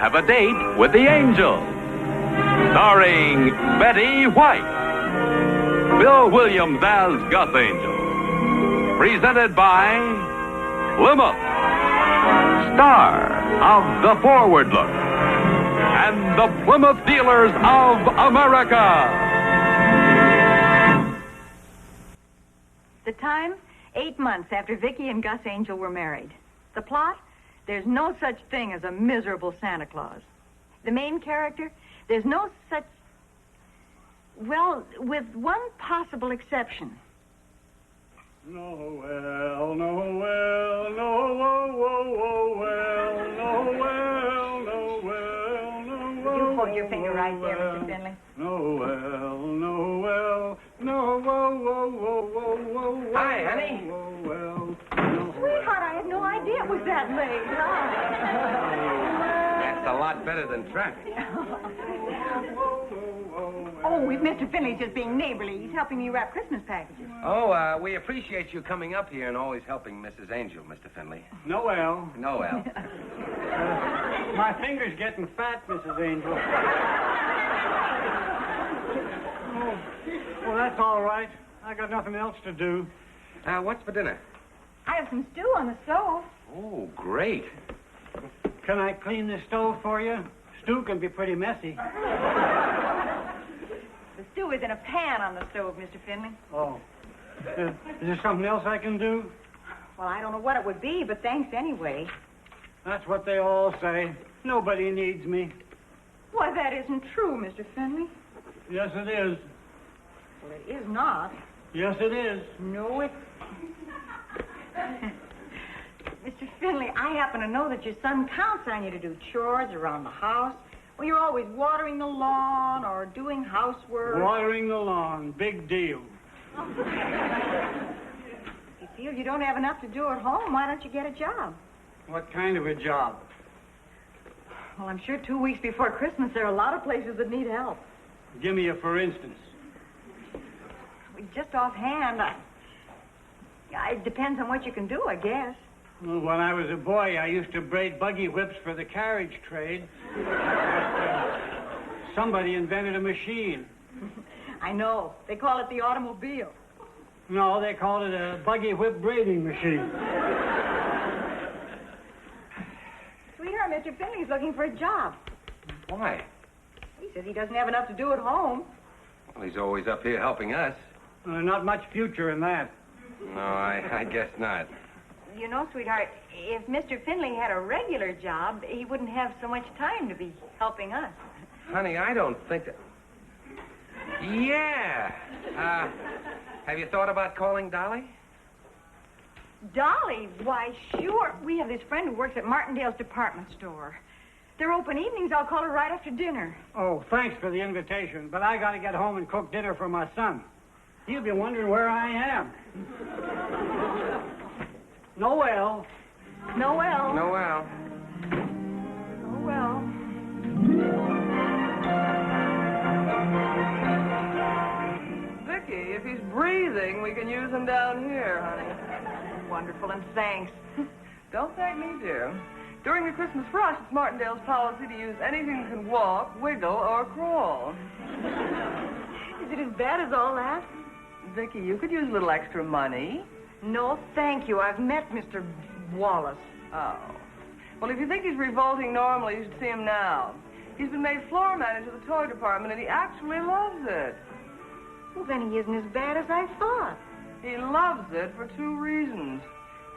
Have a Date with the Angel. Starring Betty White. Bill Williams as Gus Angel. Presented by Plymouth. Star of The Forward Look. And the Plymouth Dealers of America. The time, 8 months after Vicky and Gus Angel were married. The plot, there's no such thing as a miserable Santa Claus. The main character, there's no such... Well, with one possible exception. Noel, Noel, Noel, Noel, Noel, Noel. You hold your finger right there, Mr. Finley. Noel, Noel, Noel. Hi, honey. Noel. Sweetheart, I had no idea it was that late. That's a lot better than traffic. Oh, Mr. Finley's just being neighborly. He's helping me wrap Christmas packages. Oh, we appreciate you coming up here and always helping Mrs. Angel, Mr. Finley. Noel. Noel. My finger's getting fat, Mrs. Angel. Well, that's all right. I got nothing else to do. What's for dinner? I have some stew on the stove. Oh, great. Can I clean the stove for you? Stew can be pretty messy. The stew is in a pan on the stove, Mr. Finley. Oh. Is there something else I can do? Well, I don't know what it would be, but thanks anyway. That's what they all say. Nobody needs me. Why, that isn't true, Mr. Finley. Yes, it is. Well, it is not. Yes, it is. No, it... Mr. Finley, I happen to know that your son counts on you to do chores around the house. Well, you're always watering the lawn or doing housework. Watering the lawn. Big deal. If you feel you don't have enough to do at home, why don't you get a job? What kind of a job? Well, I'm sure 2 weeks before Christmas there are a lot of places that need help. Give me a for instance. Just offhand, it depends on what you can do, I guess. Well, when I was a boy, I used to braid buggy whips for the carriage trade. Somebody invented a machine. I know. They call it the automobile. No, they called it a buggy whip braiding machine. Sweetheart, Mr. Finley's looking for a job. Why? He says he doesn't have enough to do at home. Well, he's always up here helping us. Not much future in that. No, I guess not. You know, sweetheart, if Mr. Finley had a regular job, he wouldn't have so much time to be helping us. Honey, I don't think that... Yeah. Have you thought about calling Dolly? Dolly? Why, sure. We have this friend who works at Martindale's department store. They're open evenings. I'll call her right after dinner. Oh, thanks for the invitation, but I got to get home and cook dinner for my son. He'll be wondering where I am. Noel. Noel. Noel. Noel. Vicky, if he's breathing, we can use him down here, honey. Wonderful, and thanks. Don't thank me, dear. During the Christmas rush, it's Martindale's policy to use anything that can walk, wiggle, or crawl. Is it as bad as all that? Vicky, you could use a little extra money. No, thank you. I've met Mr. Wallace. Oh. Well, if you think he's revolting normally, you should see him now. He's been made floor manager of the toy department, and he actually loves it. Well, then he isn't as bad as I thought. He loves it for 2 reasons.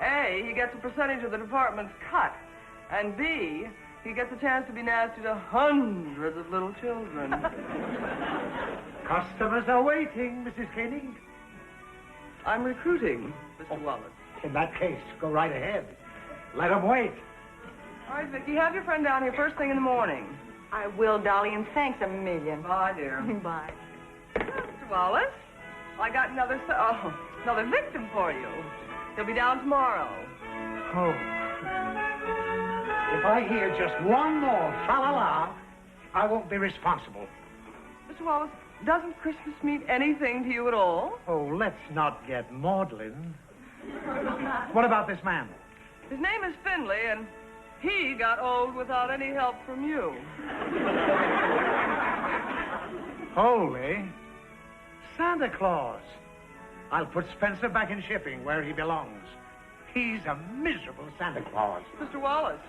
A, he gets a percentage of the department's cut. And B, he gets a chance to be nasty to hundreds of little children. Customers are waiting, Mrs. Koenig. I'm recruiting, Mr. Wallace. In that case, go right ahead. Let them wait. All right, Vicky, have your friend down here first thing in the morning. I will, Dolly, and thanks a million. Bye, dear. Bye. Mr. Wallace, I got another victim for you. He'll be down tomorrow. Oh. If I hear just one more fa-la-la, I won't be responsible. Mr. Wallace, doesn't Christmas mean anything to you at all? Oh, let's not get maudlin. What about this man? His name is Finley, and He got old without any help from you. Holy Santa Claus. I'll put Spencer back in shipping where he belongs. He's a miserable Santa Claus. Mr. Wallace,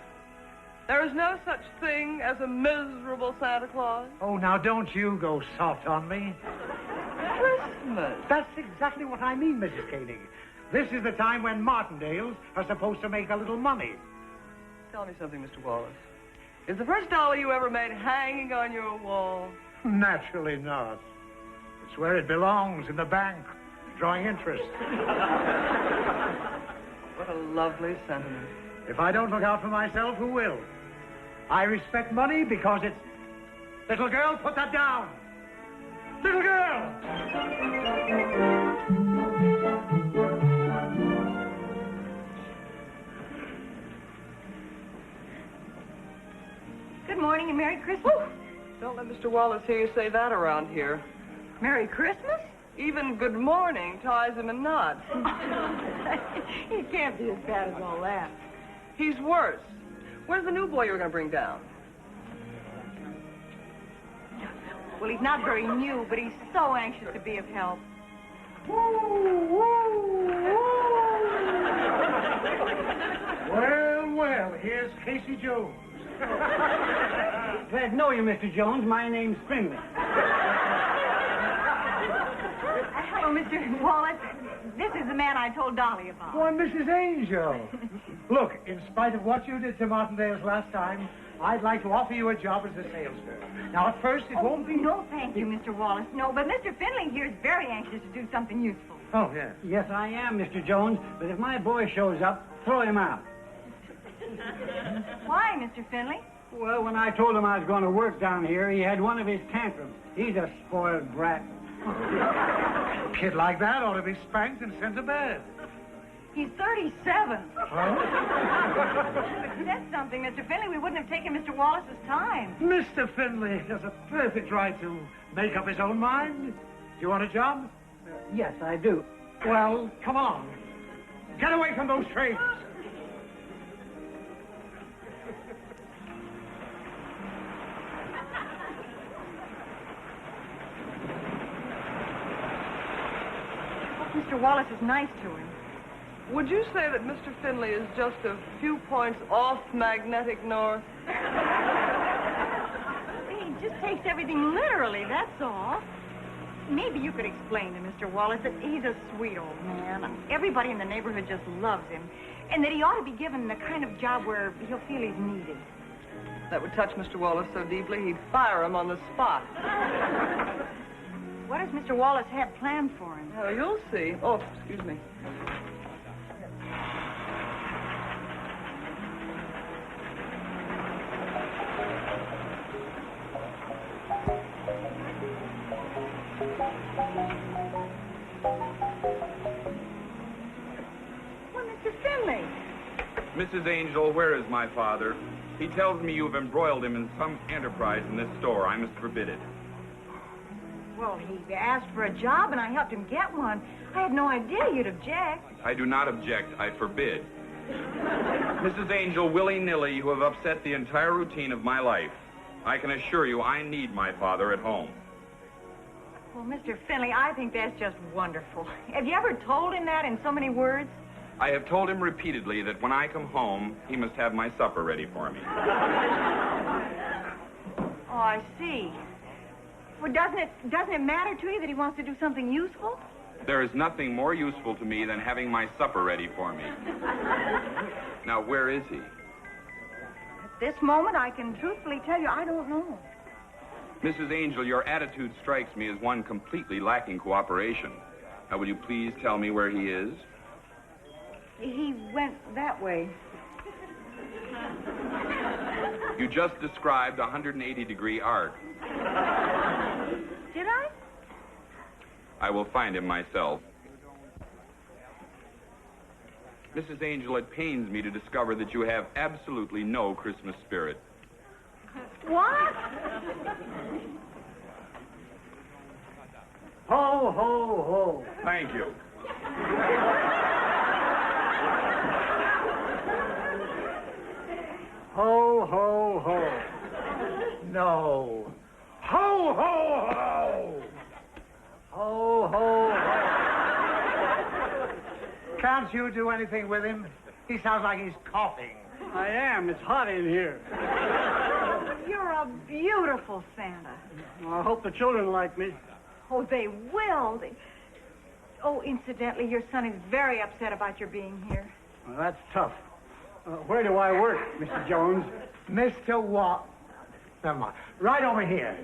there is no such thing as a miserable Santa Claus. Oh, now don't you go soft on me. Christmas. That's exactly what I mean, Mrs. Koenig. This is the time when Martindales are supposed to make a little money. Tell me something, Mr. Wallace. Is the first dollar you ever made hanging on your wall? Naturally not. It's where it belongs, in the bank, drawing interest. What a lovely sentiment. If I don't look out for myself, who will? I respect money because it's... Little girl, put that down. Little girl! Good morning and Merry Christmas. Don't let Mr. Wallace hear you say that around here. Merry Christmas? Even good morning ties him in knots. He can't be as bad as all that. He's worse. Where's the new boy you were going to bring down? Well, he's not very new, but he's so anxious to be of help. Well, here's Casey Jones. Glad to know you, Mr. Jones. My name's Finley. Hello, Mr. Wallace. This is the man I told Dolly about. Why, Mrs. Angel. Look, in spite of what you did to Martindale's last time, I'd like to offer you a job as a salesman. Now, at first, it won't be... No, thank you, Mr. Wallace. No, but Mr. Finley here is very anxious to do something useful. Oh, yes. Yes, I am, Mr. Jones. But if my boy shows up, throw him out. Why, Mr. Finley? Well, when I told him I was going to work down here, he had one of his tantrums. He's a spoiled brat. A kid like that ought to be spanked and sent to bed. He's 37. Huh? If that's something, Mr. Finley, we wouldn't have taken Mr. Wallace's time. Mr. Finley has a perfect right to make up his own mind. Do you want a job? Yes, I do. Well, come on. Get away from those trains. Mr. Wallace is nice to him. Would you say that Mr. Finley is just a few points off magnetic north? He just takes everything literally, that's all. Maybe you could explain to Mr. Wallace that he's a sweet old man. Everybody in the neighborhood just loves him. And that he ought to be given the kind of job where he'll feel he's needed. That would touch Mr. Wallace so deeply, he'd fire him on the spot. What does Mr. Wallace have planned for him? Oh, you'll see. Oh, excuse me. Well, Mr. Finley. Mrs. Angel, where is my father? He tells me you've embroiled him in some enterprise in this store. I must forbid it. Well, he asked for a job, and I helped him get one. I had no idea you'd object. I do not object. I forbid. Mrs. Angel, willy-nilly, you have upset the entire routine of my life. I can assure you I need my father at home. Well, Mr. Finley, I think that's just wonderful. Have you ever told him that in so many words? I have told him repeatedly that when I come home, he must have my supper ready for me. Oh, I see. Well, doesn't it matter to you that he wants to do something useful? There is nothing more useful to me than having my supper ready for me. Now, where is he? At this moment, I can truthfully tell you I don't know. Mrs. Angel, your attitude strikes me as one completely lacking cooperation. Now, will you please tell me where he is? He went that way. You just described a 180-degree arc. Did I? I will find him myself. Mrs. Angel, it pains me to discover that you have absolutely no Christmas spirit. What? Ho, ho, ho. Thank you. ho, ho. No. Ho, ho, ho! Ho, ho, ho! Can't you do anything with him? He sounds like he's coughing. I am. It's hot in here. You're a beautiful Santa. Well, I hope the children like me. Oh, they will. Oh, incidentally, your son is very upset about your being here. Well, that's tough. Where do I work, Mr. Jones? Mr. What? Never mind. Right over here.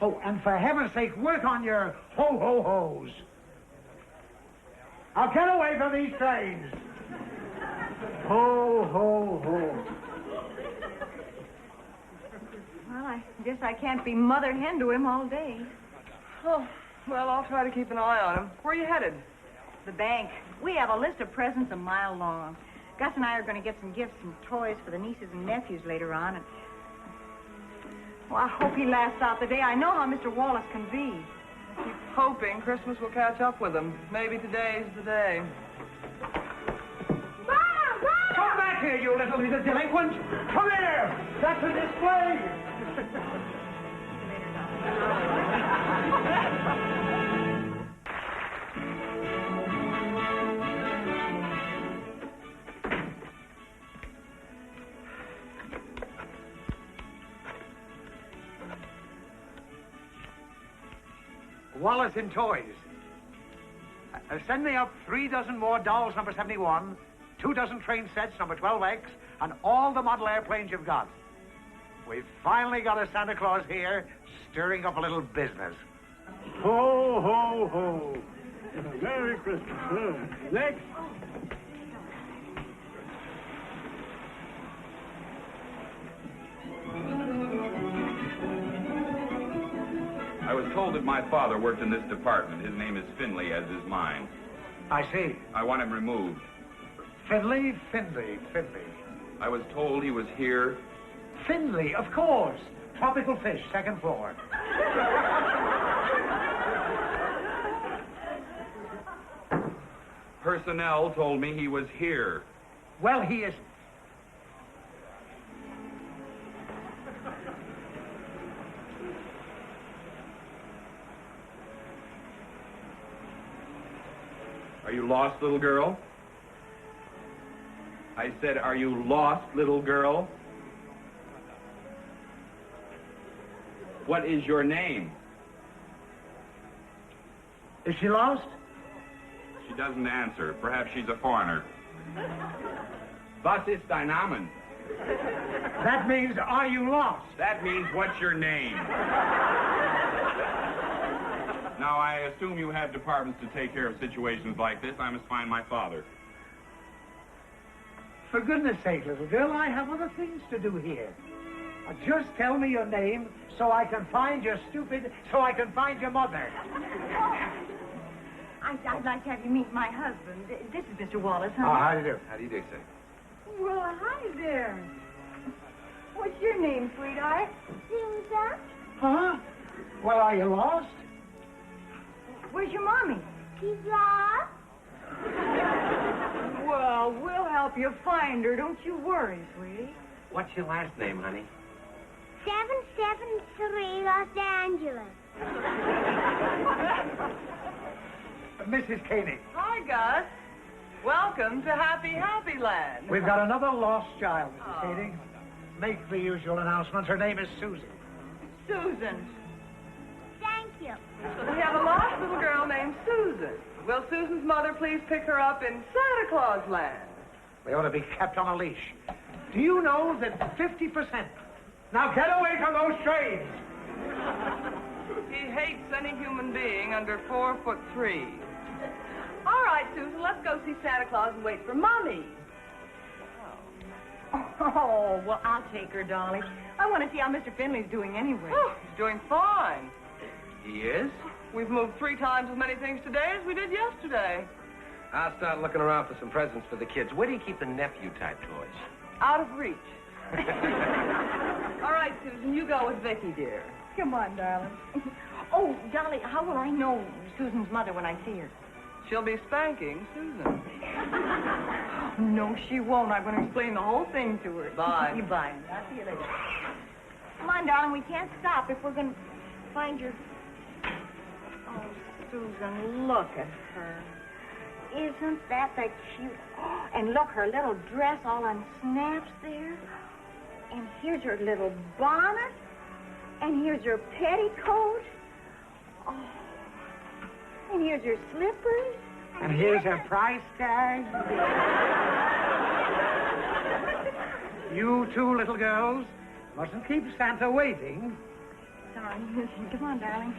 Oh, and for heaven's sake, work on your ho-ho-hos. Now get away from these trains. Ho, ho, ho. Well, I guess I can't be mother hen to him all day. Oh, well, I'll try to keep an eye on him. Where are you headed? The bank. We have a list of presents a mile long. Gus and I are going to get some gifts and toys for the nieces and nephews later on. And well, I hope he lasts out the day. I know how Mr. Wallace can be. Keep hoping Christmas will catch up with him. Maybe today's the day. Come back here, you little delinquent. Come here. That's a display. Wallace in toys. Send me up 3 dozen more dolls, number 71, 2 dozen train sets, number 12X, and all the model airplanes you've got. We've finally got a Santa Claus here, stirring up a little business. Ho, ho, ho. Merry Christmas. Next. I was told that my father worked in this department. His name is Finley, as is mine. I see. I want him removed. Finley. I was told he was here. Finley, of course. Tropical fish, second floor. Personnel told me he was here. Well, he isn't. Are you lost, little girl? I said, are you lost, little girl? What is your name? Is she lost? She doesn't answer. Perhaps she's a foreigner. Was ist dein Name? That means, are you lost? That means, what's your name? Now, I assume you have departments to take care of situations like this. I must find my father. For goodness sake, little girl, I have other things to do here. Just tell me your name so I can find your mother. I'd like to have you meet my husband. This is Mr. Wallace, huh? How do you do? How do you do, sir? Well, hi there. What's your name, sweetheart? Susan? Huh? Well, are you lost? Where's your mommy? She's lost? Well, we'll help you find her. Don't you worry, sweetie. What's your last name, honey? 773 Los Angeles. Mrs. Koenig, Hi, Gus. Welcome to Happy Land. we've got another lost child, Mrs. Oh. Koenig. Make the usual announcement. Her name is Susan. Susan. Thank you. We have a lost little girl named Susan. Will Susan's mother please pick her up in Santa Claus land? They ought to be kept on a leash. Do you know that 50%... Now get away from those trains! He hates any human being under 4'3". All right, Susan, let's go see Santa Claus and wait for Mommy. Oh, well, I'll take her, darling. I want to see how Mr. Finley's doing anyway. Oh, he's doing fine. He is? We've moved 3 times as many things today as we did yesterday. I'll start looking around for some presents for the kids. Where do you keep the nephew-type toys? Out of reach. All right, Susan, you go with Vicky, dear. Come on, darling. Oh, darling, how will I know Susan's mother when I see her? She'll be spanking Susan. No, she won't. I'm going to explain the whole thing to her. Bye. Bye. I'll see you later. Come on, darling. We can't stop if we're going to find your... Oh, Susan, look at her. Isn't that the cute... And look, her little dress all on snaps there. And here's her little bonnet. And here's her petticoat. Oh. And here's her slippers. And here's a price tag. You two little girls mustn't keep Santa waiting. Sorry. Come on, darling.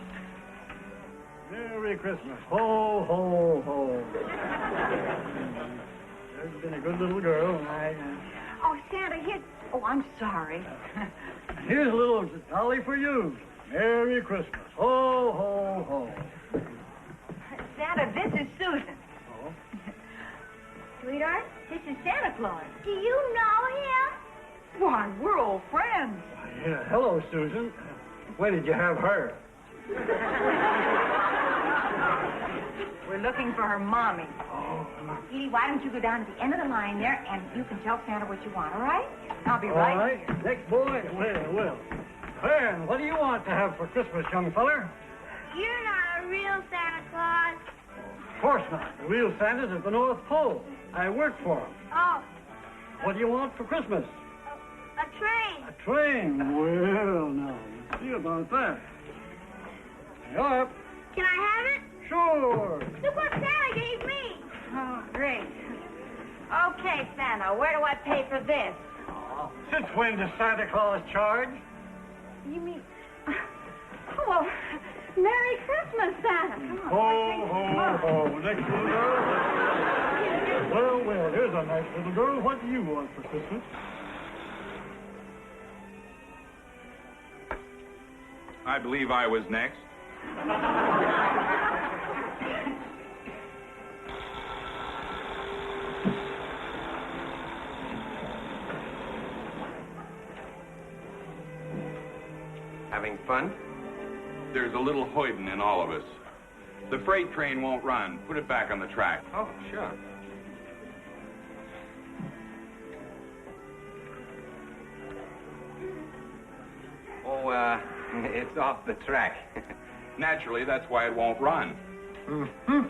Merry Christmas. Ho, ho, ho. There's been a good little girl. Oh, Santa, here... Oh, I'm sorry. Here's a little dolly for you. Merry Christmas. Ho, ho, ho. Santa, this is Susan. Oh. Sweetheart, this is Santa Claus. Do you know him? Why, we're old friends. Yeah, hello, Susan. Where did you have her? We're looking for her mommy. Oh. Edie, why don't you go down to the end of the line there, and you can tell Santa what you want, all right? I'll be All right right. here. Next boy. Well. Fern, what do you want to have for Christmas, young feller? You're not a real Santa Claus. Of course not. The real Santa's at the North Pole. I work for him. Oh, What do you want for Christmas? a train. A train. Well, now, let's see about that. Yup. Can I have it? Sure. Look what Santa gave me. Oh, great. Okay, Santa, where do I pay for this? Since when does Santa Claus charge? You mean... Oh, well, Merry Christmas, Santa. Come on. Ho, ho, ho. Next little girl. Well, here's a nice little girl. What do you want for Christmas? I believe I was next. Having fun? There's a little hoidin in all of us. The freight train won't run. Put it back on the track. Oh, sure. Oh, it's off the track. Naturally, that's why it won't run. Mm-hmm.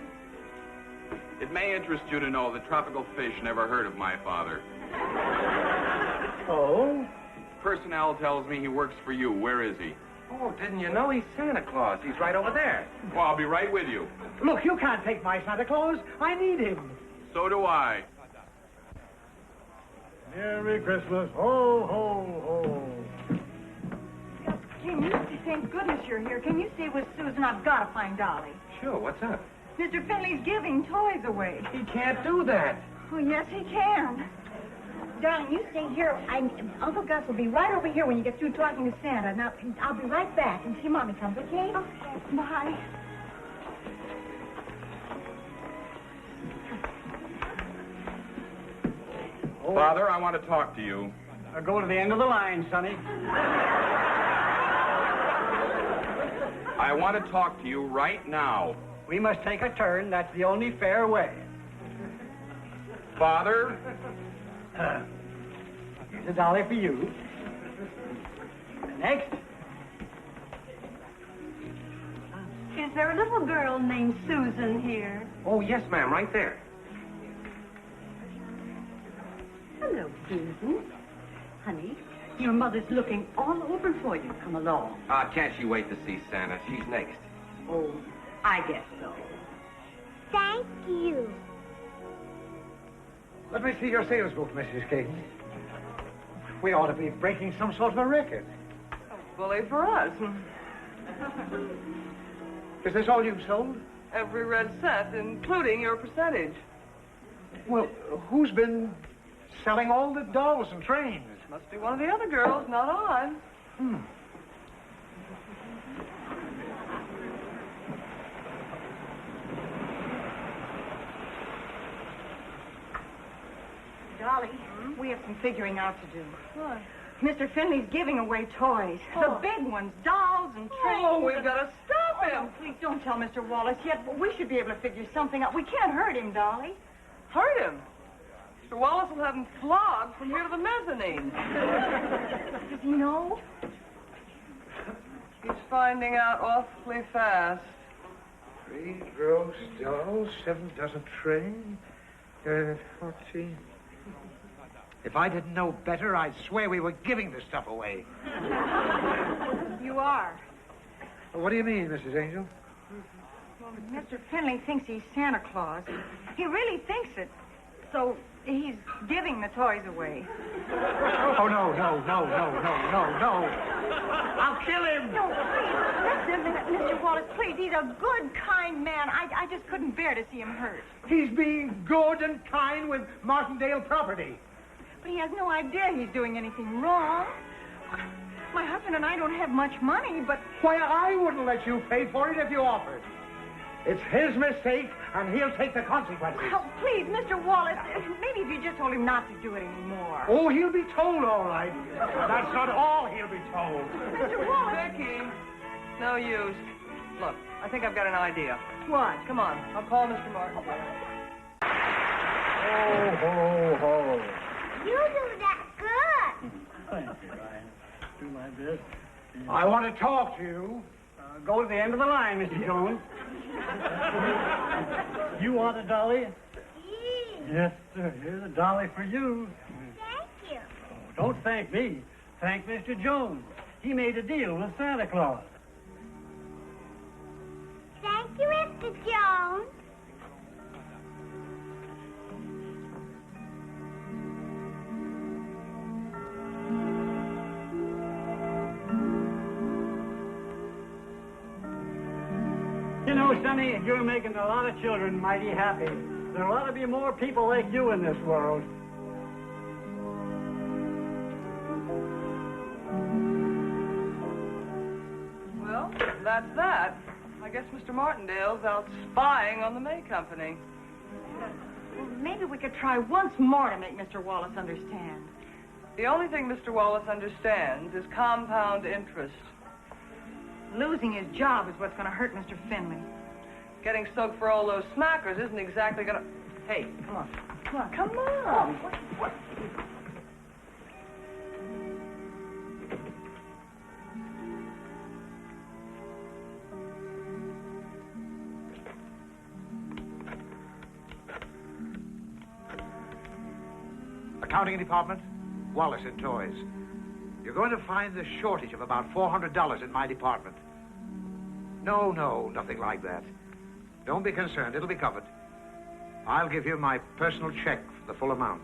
It may interest you to know that tropical fish never heard of my father. Oh? Personnel tells me he works for you. Where is he? Oh, didn't you know he's Santa Claus? He's right over there. Well, I'll be right with you. Look, you can't take my Santa Claus. I need him. So do I. Merry Christmas. Ho, ho, ho. Can you... Thank goodness you're here. Can you stay with Susan? I've got to find Dolly. Sure, what's up? Mr. Finley's giving toys away. He can't do that. Oh, yes, he can. Darling, you stay here. Uncle Gus will be right over here when you get through talking to Santa. Now, I'll be right back and see Mommy comes, okay? Okay. Bye. Father, I want to talk to you. Go to the end of the line, Sonny. I want to talk to you right now. We must take a turn. That's the only fair way. Father? Here's a dolly for you. Next. Is there a little girl named Susan here? Oh, yes, ma'am, right there. Hello, Susan. Honey, your mother's looking all over for you. Come along. Can't she wait to see Santa? She's next. Oh, I guess so. Thank you. Let me see your sales book, Mrs. King. We ought to be breaking some sort of a record. Bully for us. Is this all you've sold? Every red cent, including your percentage. Well, who's been selling all the dolls and trains? Must be one of the other girls, not I. Dolly, we have some figuring out to do. What? Mr. Finley's giving away toys. The big ones, dolls and trains. Oh, we've got to stop Oh, him. no, please don't tell Mr. Wallace yet. But we should be able to figure something out. We can't hurt him, Dolly. Hurt him. Mr. Wallace will have him flogged from here to the mezzanine. Does he know? He's finding out awfully fast. 3 roast dolls, 7 dozen train, 14. If I didn't know better, I'd swear we were giving this stuff away. You are. What do you mean, Mrs. Angel? Well, Mr. Finley thinks he's Santa Claus. He really thinks it. So he's giving the toys away. Oh, no. I'll kill him. No, please. Listen, Mr. Wallace, please. He's a good, kind man. I just couldn't bear to see him hurt. He's being good and kind with Martindale property. But he has no idea he's doing anything wrong. My husband and I don't have much money, but... Why, I wouldn't let you pay for it if you offered. It's his mistake, and he'll take the consequences. Oh, please, Mr. Wallace, maybe if you just told him not to do it anymore. Oh, he'll be told, all right. That's not all he'll be told. Mr. Wallace! Vicky, no use. Look, I think I've got an idea. What? Come on, I'll call Mr. Martin. Ho, ho, ho. You do that good. Thank you. I do my best. I want to talk to you. Go to the end of the line, Mr. Jones. You want a dolly? Yes, sir. Here's a dolly for you. Thank you. Oh, don't thank me. Thank Mr. Jones. He made a deal with Santa Claus. Thank you, Mr. Jones. You know, Sonny, you're making a lot of children mighty happy. There ought to be more people like you in this world. Well, that's that. I guess Mr. Martindale's out spying on the May Company. Well, maybe we could try once more to make Mr. Wallace understand. The only thing Mr. Wallace understands is compound interest. Losing his job is what's going to hurt Mr. Finley. Getting soaked for all those smackers isn't exactly gonna... Hey, come on. Come on. Come on. What? Accounting department, Wallace and Toys. You're going to find the shortage of about $400 in my department. No, nothing like that. Don't be concerned, it'll be covered. I'll give you my personal check for the full amount.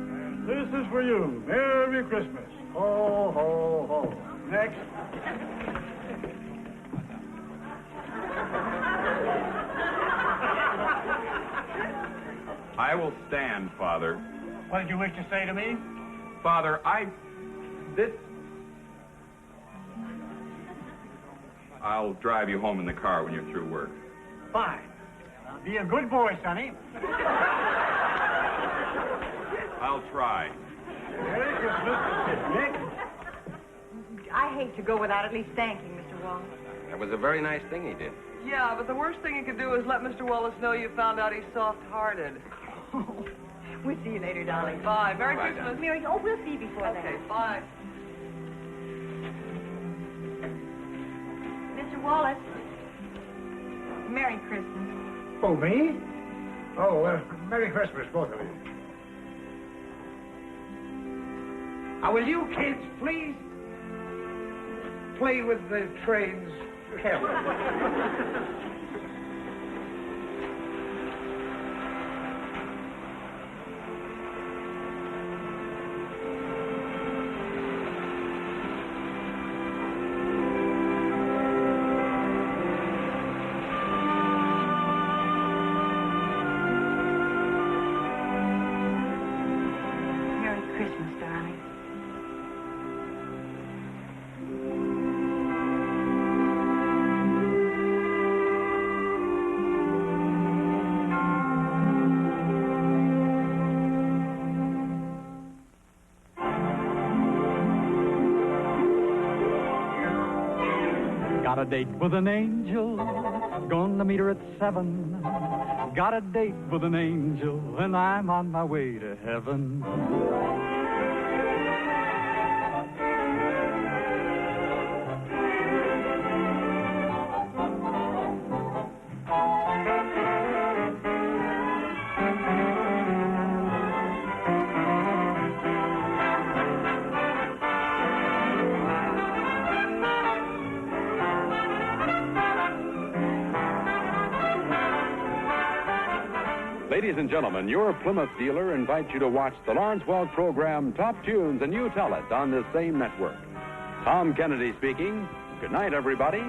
And this is for you. Merry Christmas. Ho, ho, ho. Next. I will stand, Father. What did you wish to say to me? Father, I'll drive you home in the car when you're through work. Fine. Now, be a good boy, Sonny. I'll try. Merry Christmas. Nick. I hate to go without at least thanking Mr. Wallace. That was a very nice thing he did. Yeah, but the worst thing you could do is let Mr. Wallace know you found out he's soft-hearted. We'll see you later, Dolly. Bye. Merry Bye, Christmas. Mary, we'll see you before Okay, that. bye. Mr. Wallace, Merry Christmas. Oh, me? Oh, Merry Christmas, both of you. Now, will you kids please play with the trains carefully? darling. Got a date with an angel, gonna meet her at 7. Got a date with an angel, and I'm on my way to heaven. Ladies and gentlemen, your Plymouth dealer invites you to watch the Lawrence Welk program Top Tunes, and you tell it on this same network. Tom Kennedy speaking. Good night, everybody.